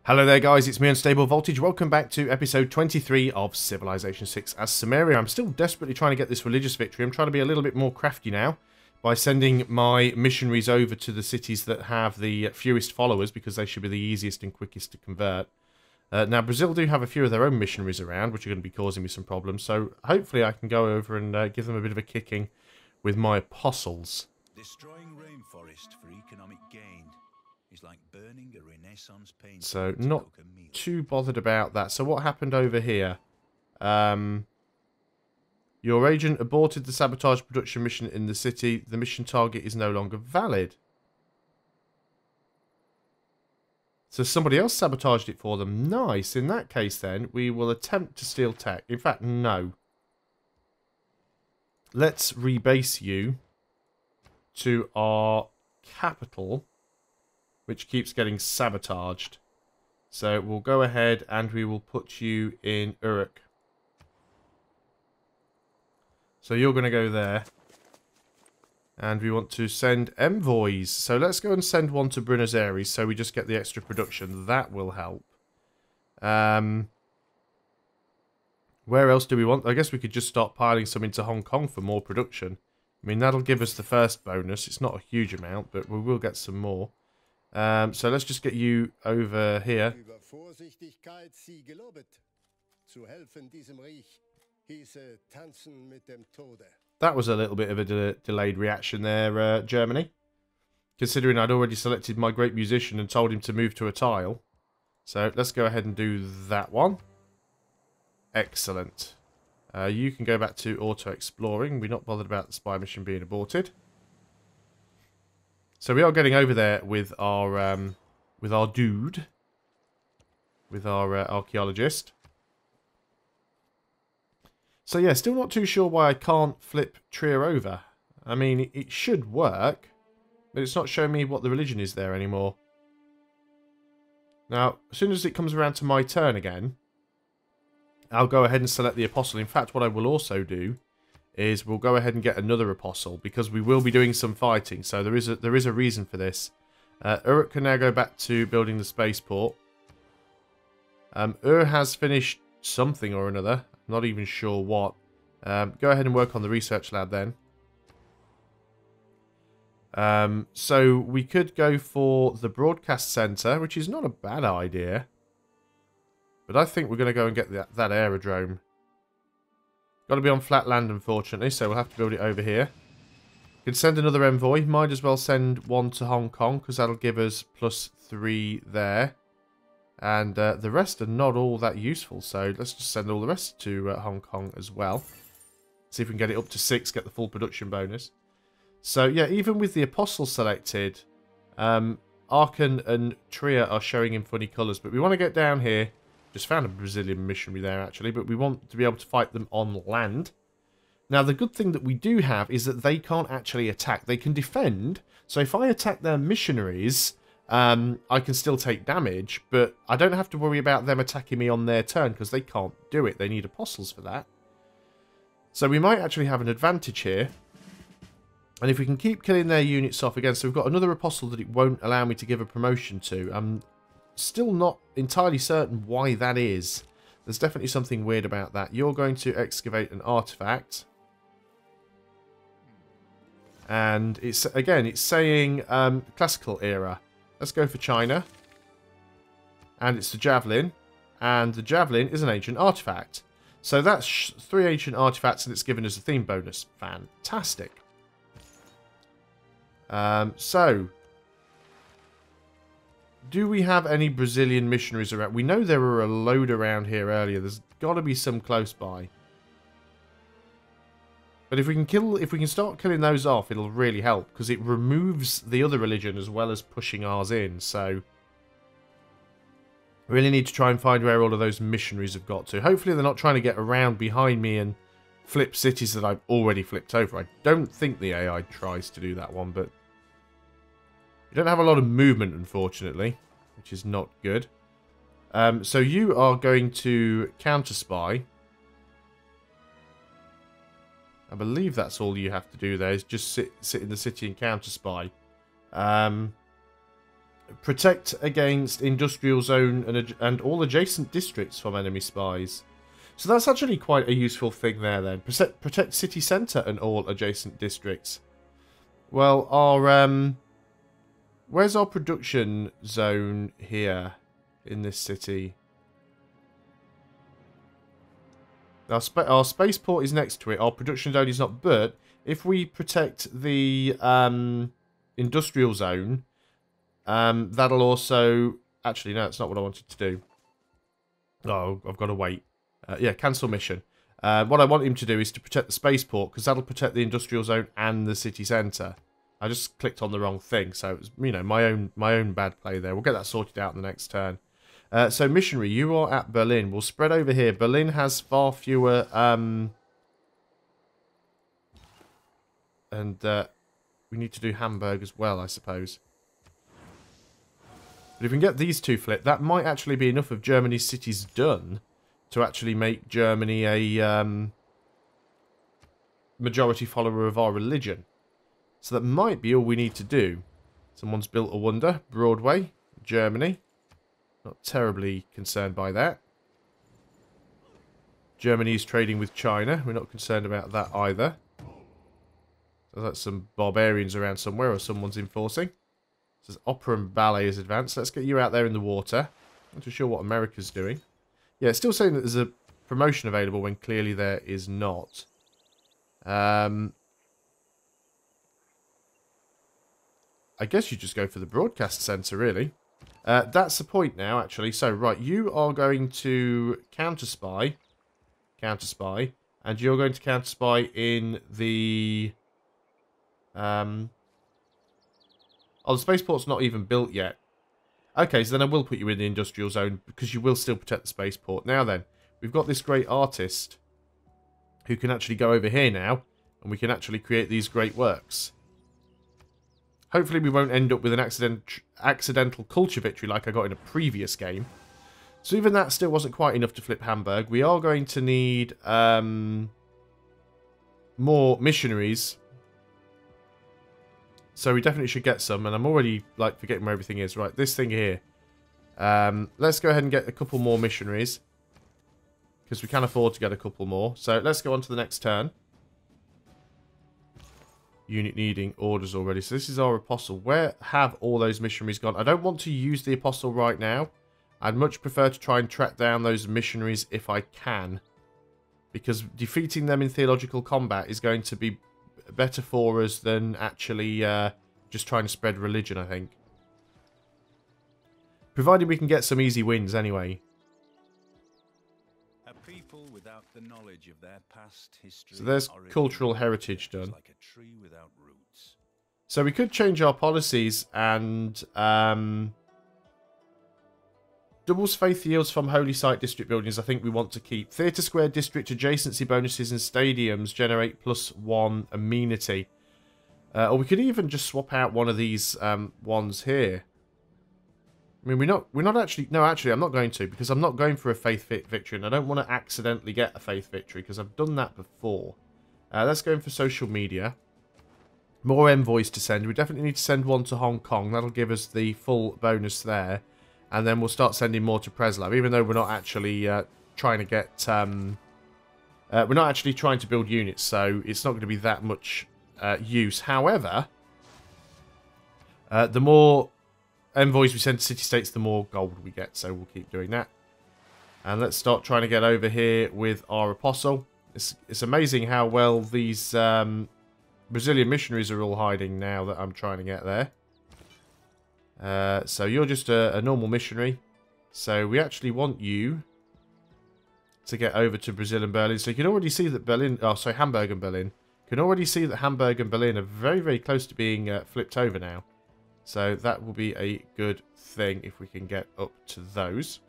Hello there guys, it's me Unstable Voltage. Welcome back to episode 23 of Civilization 6 as Sumeria. I'm still desperately trying to get this religious victory. I'm trying to be a little bit more crafty now by sending my missionaries over to the cities that have the fewest followers, because they should be the easiest and quickest to convert. Now Brazil do have a few of their own missionaries around, which are going to be causing me some problems, so hopefully I can go over and give them a bit of a kicking with my apostles. Destroying rainforest for economic gain is like burning a Renaissance painting. So not too bothered about that. So what happened over here? Your agent aborted the sabotage production mission in the city. The mission target is no longer valid. So somebody else sabotaged it for them. Nice. In that case then, we will attempt to steal tech. In fact, no. Let's rebase you to our capital, which keeps getting sabotaged. So we'll go ahead and we will put you in Uruk. So you're going to go there. And we want to send envoys. So let's go and send one to Buenos Aires so we just get the extra production. That will help. Where else do we want? I guess we could just start piling some into Hong Kong for more production. I mean, that'll give us the first bonus. It's not a huge amount, but we will get some more. So let's just get you over here. That was a little bit of a delayed reaction there, Germany. Considering I'd already selected my great musician and told him to move to a tile. So let's go ahead and do that one. Excellent. You can go back to auto-exploring. We're not bothered about the spy mission being aborted. So we are getting over there with our dude, with our archaeologist. So yeah, still not too sure why I can't flip Trier over. I mean, it should work, but it's not showing me what the religion is there anymore. Now, as soon as it comes around to my turn again, I'll go ahead and select the apostle. In fact, what I will also do is we'll go ahead and get another apostle, because we will be doing some fighting. So there is a reason for this. Uruk can now go back to building the spaceport. Has finished something or another. I'm not even sure what. Go ahead and work on the research lab then. So we could go for the broadcast center, which is not a bad idea. But I think we're going to go and get that aerodrome. Got to be on flat land, unfortunately, so we'll have to build it over here. We can send another envoy. Might as well send one to Hong Kong, because that'll give us +3 there. And the rest are not all that useful, so let's just send all the rest to Hong Kong as well. See if we can get it up to 6, get the full production bonus. So yeah, even with the apostle selected, Aachen and Trier are showing in funny colours, but we want to get down here. Just found a Brazilian missionary there, actually, but we want to be able to fight them on land. Now, the good thing that we do have is that they can't actually attack. They can defend. So if I attack their missionaries, I can still take damage, but I don't have to worry about them attacking me on their turn, because they can't do it. They need apostles for that. So we might actually have an advantage here. And if we can keep killing their units off again, so we've got another apostle that it won't allow me to give a promotion to. Still not entirely certain why that is. There's definitely something weird about that. You're going to excavate an artifact. And it's saying classical era. Let's go for China. And it's the javelin. And the javelin is an ancient artifact. So that's 3 ancient artifacts, and it's given us a theme bonus. Fantastic. So do we have any Brazilian missionaries around? We know there were a load around here earlier. There's got to be some close by. But if we can start killing those off, it'll really help, because it removes the other religion as well as pushing ours in. So we really need to try and find where all of those missionaries have got to. Hopefully they're not trying to get around behind me and flip cities that I've already flipped over. I don't think the AI tries to do that one, but you don't have a lot of movement, unfortunately, which is not good. So you are going to counter-spy. I believe that's all you have to do there, is just sit in the city and counter-spy. protect against industrial zone and all adjacent districts from enemy spies. So that's actually quite a useful thing there then. Protect city centre and all adjacent districts. Well, our where's our production zone here in this city? Our spaceport is next to it. Our production zone is not. But if we protect the industrial zone, that'll also... Actually, no, that's not what I wanted to do. Oh, I've got to wait. Yeah, cancel mission. What I want him to do is to protect the spaceport, because that'll protect the industrial zone and the city centre. I just clicked on the wrong thing, so it was, you know, my own bad play there. We'll get that sorted out in the next turn. So, missionary, you are at Berlin. We'll spread over here. Berlin has far fewer... we need to do Hamburg as well, I suppose. But if we can get these two flipped, that might actually be enough of Germany's cities done to actually make Germany a majority follower of our religion. So that might be all we need to do. Someone's built a wonder. Broadway, Germany. Not terribly concerned by that. Germany is trading with China. We're not concerned about that either. So that's some barbarians around somewhere, or someone's enforcing. It says opera and ballet is advanced. Let's get you out there in the water. Not too sure what America's doing. Yeah, it's still saying that there's a promotion available when clearly there is not. I guess you just go for the broadcast centre, really. That's the point now, actually. So, right, you are going to counter-spy, and you're going to counter-spy in the... Oh, the spaceport's not even built yet. Okay, so then I will put you in the industrial zone, because you will still protect the spaceport. Now then, we've got this great artist who can actually go over here now, and we can actually create these great works. Hopefully we won't end up with an accidental culture victory like I got in a previous game. So even that still wasn't quite enough to flip Hamburg. We are going to need more missionaries. So we definitely should get some. And I'm already like forgetting where everything is. Right, this thing here. Let's go ahead and get a couple more missionaries. Because we can afford to get a couple more. So let's go on to the next turn. Unit needing orders already. So this is our apostle. Where have all those missionaries gone? I don't want to use the apostle right now. I'd much prefer to try and track down those missionaries if I can. Because defeating them in theological combat is going to be better for us than actually just trying to spread religion, I think. Provided we can get some easy wins anyway. A people without the knowledge of their past history. So there's cultural heritage done. Like a tree without roots. So we could change our policies and doubles faith yields from holy site district buildings. I think we want to keep. Theatre Square district adjacency bonuses and stadiums generate +1 amenity. Or we could even just swap out one of these ones here. I mean, we're not actually... No, actually, I'm not going to, because I'm not going for a faith victory, and I don't want to accidentally get a faith victory, because I've done that before. Let's go in for social media. More envoys to send. We definitely need to send one to Hong Kong. That'll give us the full bonus there. And then we'll start sending more to Preslav, even though we're not actually trying to get... we're not actually trying to build units, so it's not going to be that much use. However, the more envoys we send to city-states, the more gold we get, so we'll keep doing that. And let's start trying to get over here with our apostle. It's amazing how well these Brazilian missionaries are all hiding now that I'm trying to get there. So you're just a normal missionary. So we actually want you to get over to Brazil and Berlin. So you can already see that Hamburg and Berlin. You can already see that Hamburg and Berlin are very, very close to being flipped over now. So that will be a good thing if we can get up to those.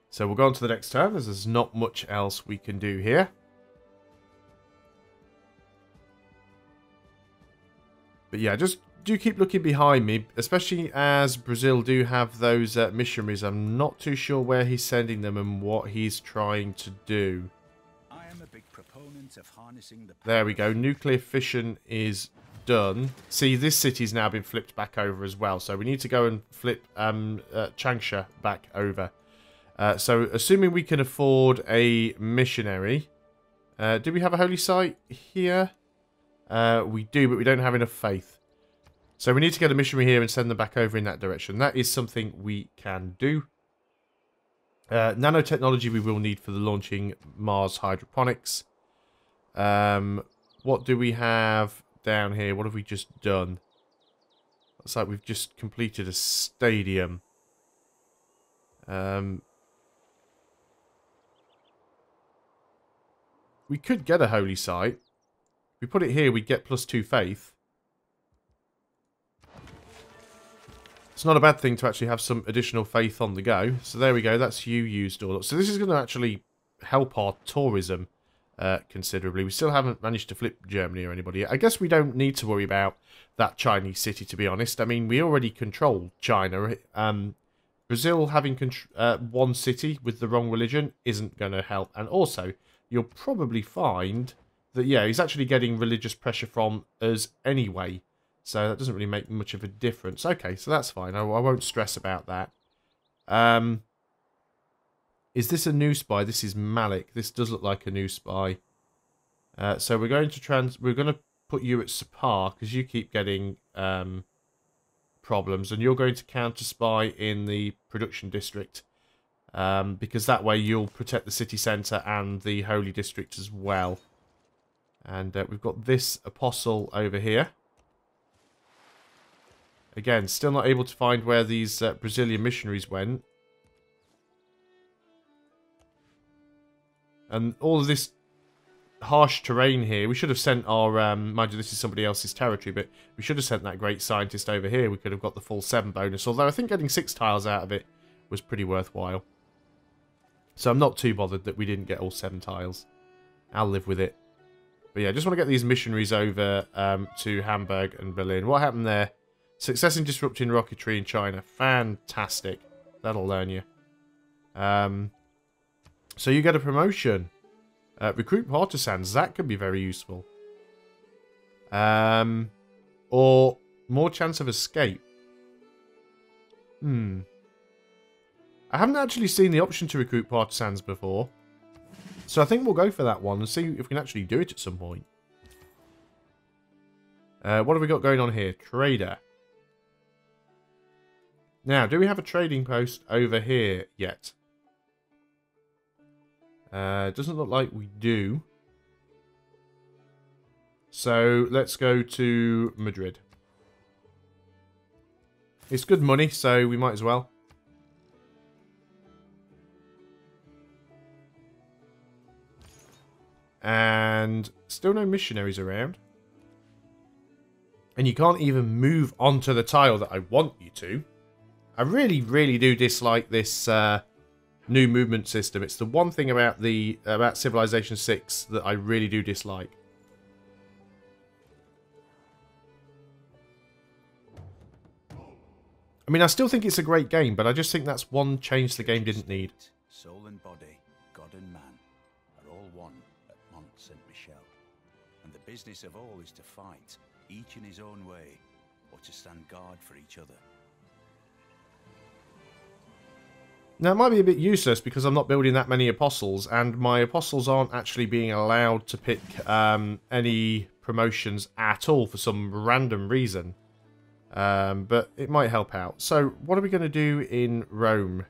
So we'll go on to the next turn, as there's not much else we can do here. But yeah, just do keep looking behind me, especially as Brazil do have those missionaries. I'm not too sure where he's sending them and what he's trying to do. I am a big proponent of harnessing the there we go. Nuclear fission is done... See, this city's now been flipped back over as well. So we need to go and flip Changsha back over. So assuming we can afford a missionary... do we have a holy site here? We do, but we don't have enough faith. So we need to get a missionary here and send them back over in that direction. That is something we can do. Nanotechnology we will need for the launching Mars hydroponics. What do we have down here? What have we just done? Looks like we've just completed a stadium. We could get a holy site. If we put it here, we'd get +2 faith. It's not a bad thing to actually have some additional faith on the go. So there we go. That's you used all up. So this is going to actually help our tourism considerably. We still haven't managed to flip Germany or anybody yet. I guess we don't need to worry about that Chinese city, to be honest. I mean, we already control China. Brazil having one city with the wrong religion isn't going to help. And also, you'll probably find that, yeah, he's actually getting religious pressure from us anyway. So that doesn't really make much of a difference. Okay, so that's fine. I won't stress about that. Is this a new spy? This is Malik. This does look like a new spy. So we're going to put you at Sapar because you keep getting problems, and you're going to counter spy in the production district because that way you'll protect the city centre and the holy district as well. And we've got this apostle over here. Again, still not able to find where these Brazilian missionaries went. And all of this harsh terrain here, we should have sent our, mind you, this is somebody else's territory, but we should have sent that great scientist over here. We could have got the full 7 bonus, although I think getting 6 tiles out of it was pretty worthwhile. So I'm not too bothered that we didn't get all 7 tiles. I'll live with it. But yeah, I just want to get these missionaries over to Hamburg and Berlin. What happened there? Success in disrupting rocketry in China. Fantastic. That'll learn you. So you get a promotion. Recruit partisans. That could be very useful. Or more chance of escape. I haven't actually seen the option to recruit partisans before. So I think we'll go for that one and see if we can actually do it at some point. What have we got going on here? Trader. Now, do we have a trading post over here yet? Doesn't look like we do. So, let's go to Madrid. It's good money, so we might as well. And still no missionaries around. And you can't even move onto the tile that I want you to. I really, really do dislike this new movement system. It's the one thing about Civilization 6 that I really do dislike. I mean, I still think it's a great game, but I just think that's one change the game didn't need. Soul and body, God and man, are all one at Mont Saint-Michel. And the business of all is to fight, each in his own way, or to stand guard for each other. Now, it might be a bit useless because I'm not building that many apostles, and my apostles aren't actually being allowed to pick any promotions at all for some random reason. But it might help out. So, what are we going to do in Rome?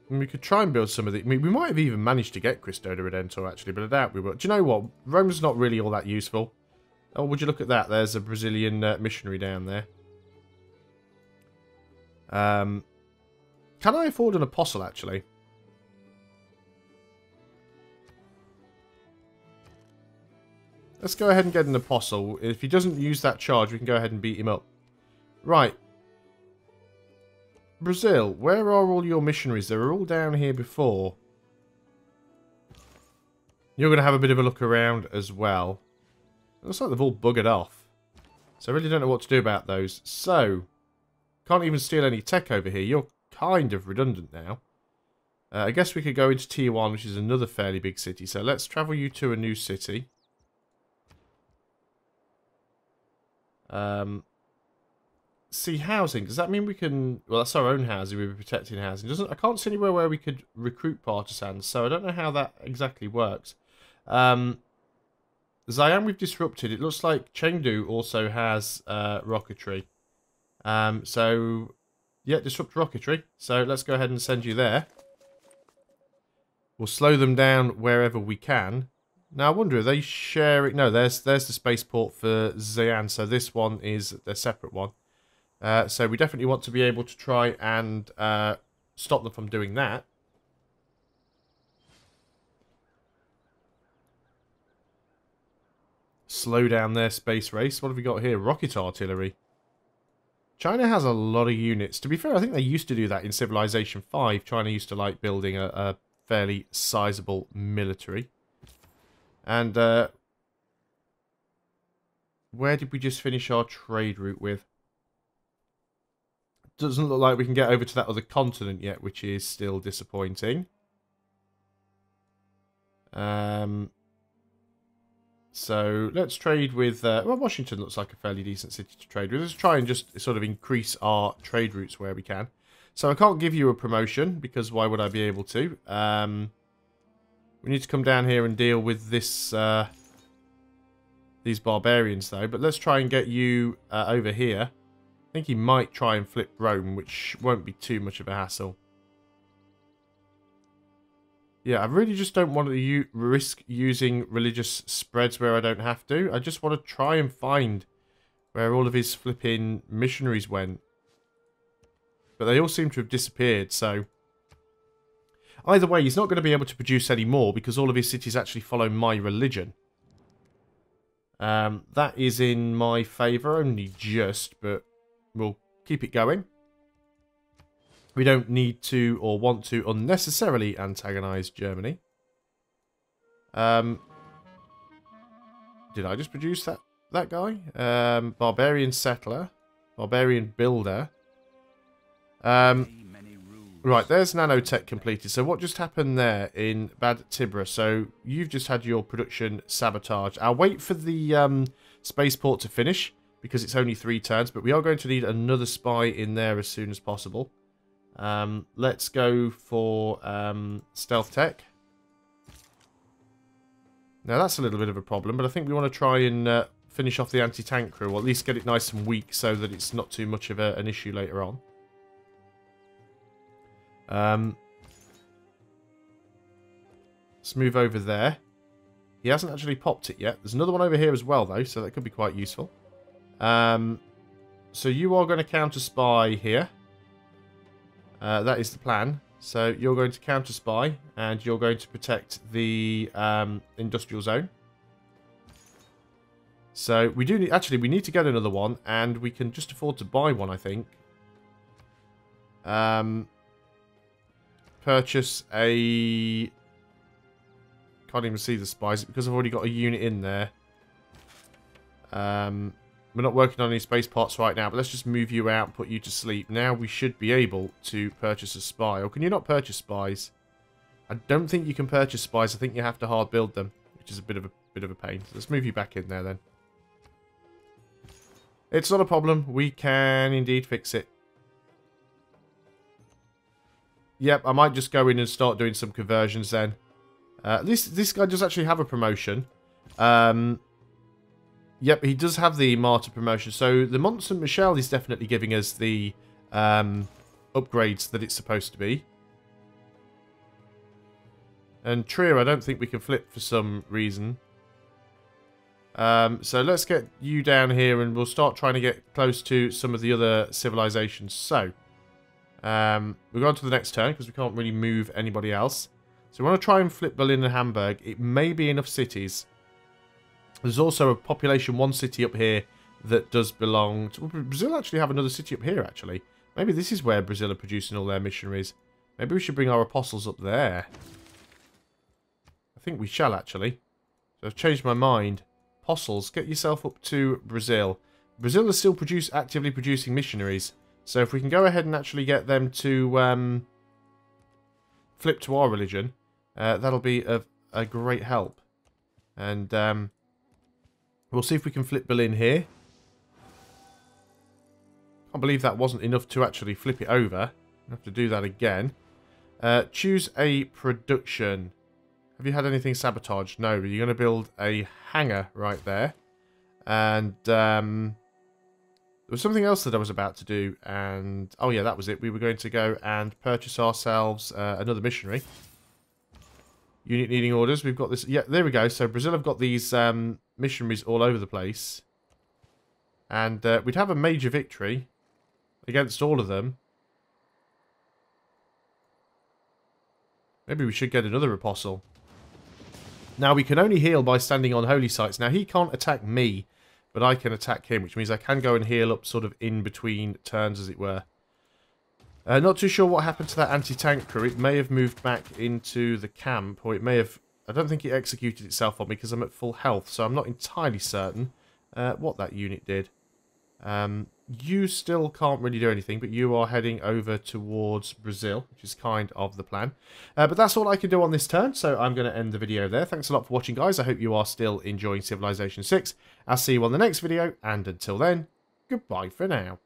And we could try and build some of the... I mean, we might have even managed to get Cristo de Redentor, actually, but I doubt we will. Do you know what? Rome's not really all that useful. Oh, would you look at that? There's a Brazilian missionary down there. Can I afford an apostle, actually? Let's go ahead and get an apostle. If he doesn't use that charge, we can go ahead and beat him up. Right. Brazil, where are all your missionaries? They were all down here before. You're going to have a bit of a look around as well. It looks like they've all buggered off. So I really don't know what to do about those. So, can't even steal any tech over here. You're kind of redundant now. I guess we could go into Tijuana, which is another fairly big city. So let's travel you to a new city. See, housing. Does that mean we can... Well, that's our own housing. We'll be protecting housing. I can't see anywhere where we could recruit partisans, so I don't know how that exactly works. Xi'an we've disrupted. It looks like Chengdu also has rocketry. So, yeah, disrupt rocketry. So let's go ahead and send you there. We'll slow them down wherever we can. Now, I wonder, are they sharing... No, there's the spaceport for Xi'an, so this one is a separate one. So we definitely want to be able to try and stop them from doing that. Slow down their space race. What have we got here? Rocket artillery. China has a lot of units. To be fair, I think they used to do that in Civilization 5. China used to like building a fairly sizable military. And where did we just finish our trade route with? Doesn't look like we can get over to that other continent yet, which is still disappointing. So let's trade with... well, Washington looks like a fairly decent city to trade with. Let's try and just sort of increase our trade routes where we can. So I can't give you a promotion, because why would I be able to? We need to come down here and deal with this... these barbarians, though. But let's try and get you over here. I think he might try and flip Rome, which won't be too much of a hassle. Yeah, I really just don't want to risk using religious spreads where I don't have to. I just want to try and find where all of his flipping missionaries went. But they all seem to have disappeared, so... Either way, he's not going to be able to produce any more because all of his cities actually follow my religion. That is in my favour, only just, but we'll keep it going. We don't need to or want to unnecessarily antagonise Germany. Did I just produce that guy? Barbarian settler. Barbarian builder. Right, there's nanotech completed. So what just happened there in Bad Tibra? So you've just had your production sabotage. I'll wait for the spaceport to finish because it's only 3 turns, but we are going to need another spy in there as soon as possible. Let's go for stealth tech. Now that's a little bit of a problem, but I think we want to try and finish off the anti-tank crew, or at least get it nice and weak so that it's not too much of an issue later on. Let's move over there. He hasn't actually popped it yet. There's another one over here as well, though, so that could be quite useful. So you are going to counter spy here. That is the plan. So you're going to counter spy, and you're going to protect the industrial zone. So we do actually we need to get another one, and we can just afford to buy one, I think. Purchase a... Can't even see the spies because I've already got a unit in there. We're not working on any space parts right now, but let's just move you out and put you to sleep. Now we should be able to purchase a spy. Or can you not purchase spies? I don't think you can purchase spies. I think you have to hard build them, which is a bit of a pain. So let's move you back in there then. It's not a problem. We can indeed fix it. Yep, I might just go in and start doing some conversions then. This guy does actually have a promotion. Yep, he does have the Martyr promotion. So the Mont Saint Michel is definitely giving us the upgrades that it's supposed to be. And Trier, I don't think we can flip for some reason. So let's get you down here and we'll start trying to get close to some of the other civilizations. So, we'll go on to the next turn because we can't really move anybody else. So we want to try and flip Berlin and Hamburg. It may be enough cities. There's also a population 1 city up here that does belong to... Well, Brazil actually have another city up here, actually. Maybe this is where Brazil are producing all their missionaries. Maybe we should bring our apostles up there. I think we shall, actually. So I've changed my mind. Apostles, get yourself up to Brazil. Brazil is still actively producing missionaries. So if we can go ahead and actually get them to flip to our religion, that'll be of a great help. And we'll see if we can flip Berlin here. Can't believe that wasn't enough to actually flip it over. We'll have to do that again. Choose a production. Have you had anything sabotaged? No, but you're going to build a hangar right there. And there was something else that I was about to do. And oh yeah, that was it. We were going to go and purchase ourselves another missionary. Unit needing orders. We've got this. Yeah, there we go. So Brazil have got these missionaries all over the place. And we'd have a major victory against all of them. Maybe we should get another apostle. Now, we can only heal by standing on holy sites. Now, he can't attack me, but I can attack him, which means I can go and heal up sort of in between turns, as it were. Not too sure what happened to that anti-tank crew. It may have moved back into the camp, or it may have... I don't think it executed itself on me because I'm at full health, so I'm not entirely certain what that unit did. You still can't really do anything, but you are heading over towards Brazil, which is kind of the plan. But that's all I can do on this turn, so I'm going to end the video there. Thanks a lot for watching, guys. I hope you are still enjoying Civilization 6. I'll see you on the next video, and until then, goodbye for now.